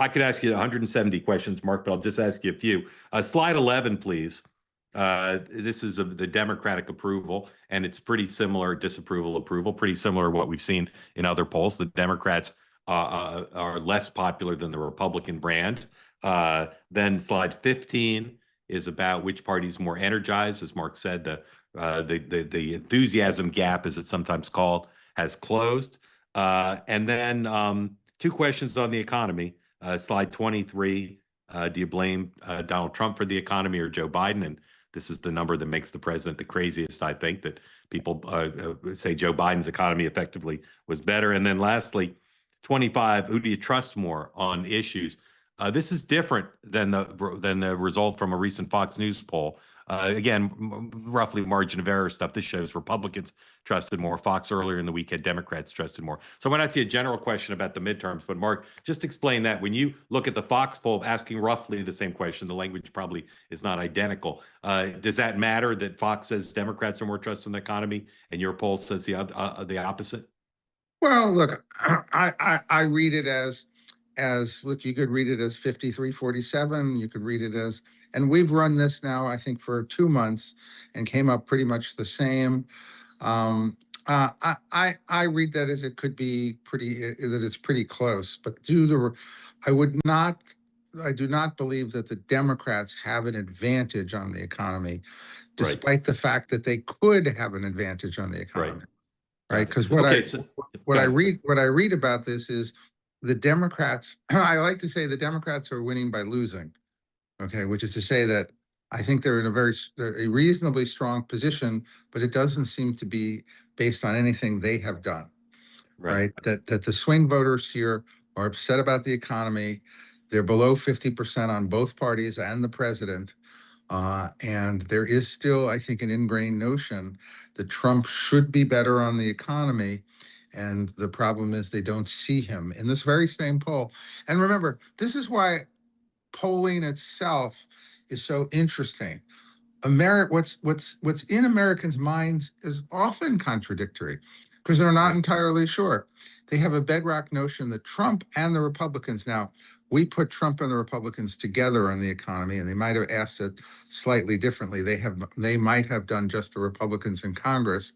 I could ask you 170 questions, Mark, but I'll just ask you a few. Slide 11, please. This is the Democratic approval, and it's pretty similar, disapproval, approval, pretty similar to what we've seen in other polls. The Democrats are less popular than the Republican brand. Then slide 15 is about which party is more energized. As Mark said, the enthusiasm gap, as it's sometimes called, has closed. And then two questions on the economy. Slide 23, do you blame Donald Trump for the economy or Joe Biden? And this is the number that makes the president the craziest, I think, that people say Joe Biden's economy effectively was better. And then lastly, 25, who do you trust more on issues? This is different than the result from a recent Fox News poll. Again, roughly margin of error stuff. This shows Republicans trusted more. Fox earlier in the week had Democrats trusted more. So when I see a general question about the midterms, but Mark, just explain that. When you look at the Fox poll asking roughly the same question, the language probably is not identical. Does that matter that Fox says Democrats are more trusted in the economy and your poll says the opposite? Well, look, I read it as look, you could read it as 53-47. You could read it as, and we've run this now, I think, for 2 months and came up pretty much the same. I read that as it could be that it's pretty close, but I do not believe that the Democrats have an advantage on the economy, despite the fact that they could have an advantage on the economy. Right? Because what I read about this is the Democrats. I like to say the Democrats are winning by losing. Okay, which is to say that I think they're in a reasonably strong position, but it doesn't seem to be based on anything they have done. Right? That the swing voters here are upset about the economy. They're below 50% on both parties and the president. And there is still, I think, an ingrained notion that Trump should be better on the economy. And the problem is they don't see him in this very same poll. And remember, this is why polling itself is so interesting. What's in Americans' minds is often contradictory because they're not entirely sure. They have a bedrock notion that Trump and the Republicans, now we put Trump and the Republicans together on the economy, and they might have asked it slightly differently. They might have done just the Republicans in Congress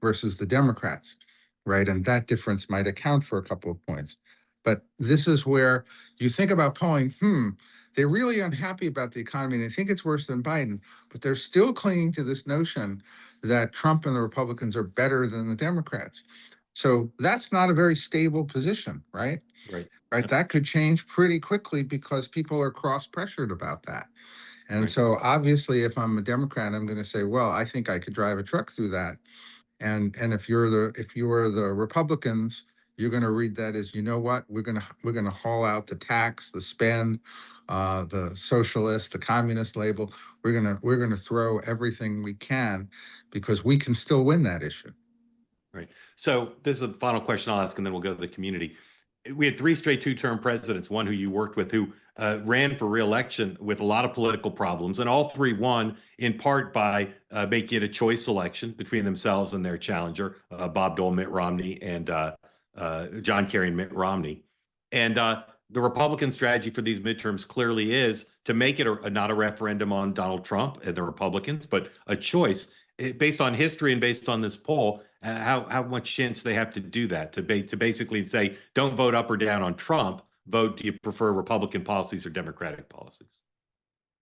versus the Democrats, right? And that difference might account for a couple of points. But this is where you think about polling, they're really unhappy about the economy and they think it's worse than Biden, but they're still clinging to this notion that Trump and the Republicans are better than the Democrats. So that's not a very stable position, right? Right. That could change pretty quickly because people are cross-pressured about that. And so obviously, if I'm a Democrat, I'm going to say, well, I think I could drive a truck through that. And if you are the Republicans, you're going to read that as, you know what, we're going to haul out the tax, the spend, the socialist, the communist label. We're going to throw everything we can because we can still win that issue. Right. So this is the final question I'll ask, and then we'll go to the community. We had 3 straight 2-term presidents, one who you worked with, who ran for re-election with a lot of political problems, and all 3 won in part by making it a choice election between themselves and their challenger, Bob Dole, Mitt Romney, and John Kerry and Mitt Romney. And the Republican strategy for these midterms clearly is to make it not a referendum on Donald Trump and the Republicans, but a choice. Based on history and based on this poll, how much chance they have to do that, to basically say, don't vote up or down on Trump, vote, do you prefer Republican policies or Democratic policies?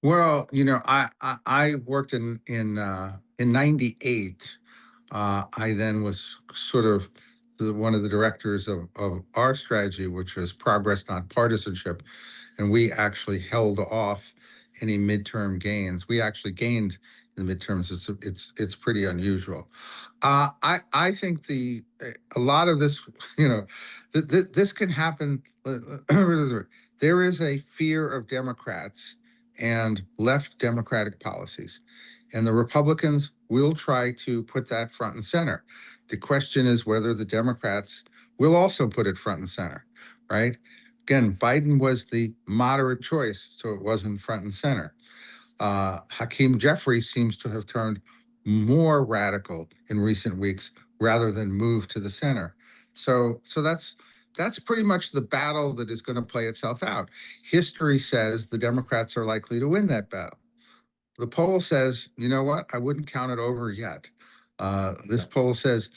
Well, I worked in 98. I then was sort of one of the directors of our strategy, which was progress, not partisanship. And we actually held off any midterm gains. We actually gained in the midterms. It's pretty unusual. I think a lot of this, this can happen. There is a fear of Democrats and left Democratic policies, and the Republicans will try to put that front and center. The question is whether the Democrats will also put it front and center, right? Again, Biden was the moderate choice, so it wasn't front and center. Hakeem Jeffries seems to have turned more radical in recent weeks rather than move to the center. So that's that's pretty much the battle that is going to play itself out. History says the Democrats are likely to win that battle. The poll says, you know what? I wouldn't count it over yet. This poll says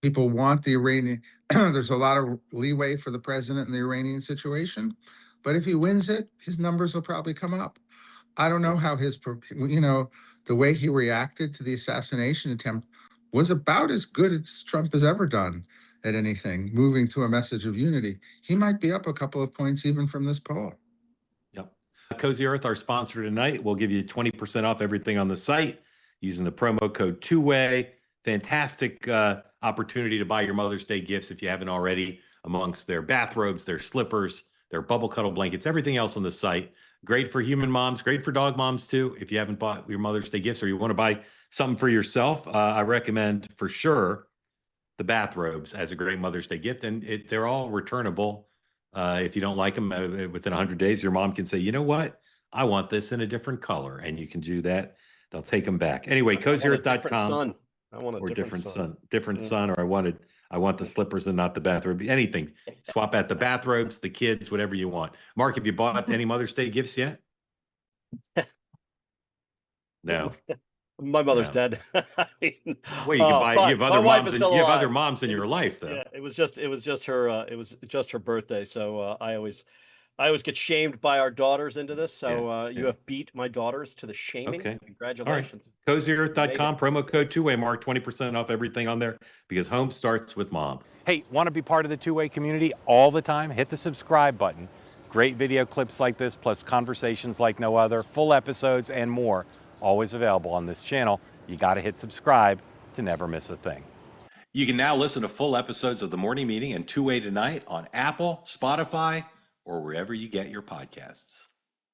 people want the Iranian, there's a lot of leeway for the president in the Iranian situation, but if he wins it, his numbers will probably come up. I don't know how the way he reacted to the assassination attempt was about as good as Trump has ever done at anything, moving to a message of unity. He might be up a couple of points even from this poll. Yep. Cozy Earth, our sponsor tonight, will give you 20% off everything on the site using the promo code two-way. Fantastic opportunity to buy your Mother's Day gifts if you haven't already, amongst their bathrobes, their slippers, their bubble cuddle blankets, everything else on the site. Great for human moms, great for dog moms too. If you haven't bought your Mother's Day gifts or you want to buy something for yourself, I recommend for sure the bathrobes as a great Mother's Day gift. And they're all returnable. If you don't like them within 100 days, your mom can say, you know what? I want this in a different color. And you can do that. They'll take them back. Anyway, cozyearth.com. I want a or different sun. Different sun, or I want the slippers and not the bathrobe. Anything. Swap out the bathrobes, the kids, whatever you want. Mark, have you bought any Mother's Day gifts yet? No. My mother's No. dead. I mean, Well, you can buy. but You have my other wife moms. is You still have alive. other moms in your life, though. Yeah, it was just her birthday. So I always get shamed by our daughters into this. So you have beat my daughters to the shaming. Okay. Congratulations. All right. Cozyearth.com, promo code two-way, Mark, 20% off everything on there, because home starts with mom. Hey, want to be part of the two-way community all the time? Hit the subscribe button. Great video clips like this, plus conversations like no other, full episodes and more, always available on this channel. You got to hit subscribe to never miss a thing. You can now listen to full episodes of The Morning Meeting and Two-Way Tonight on Apple, Spotify, or wherever you get your podcasts.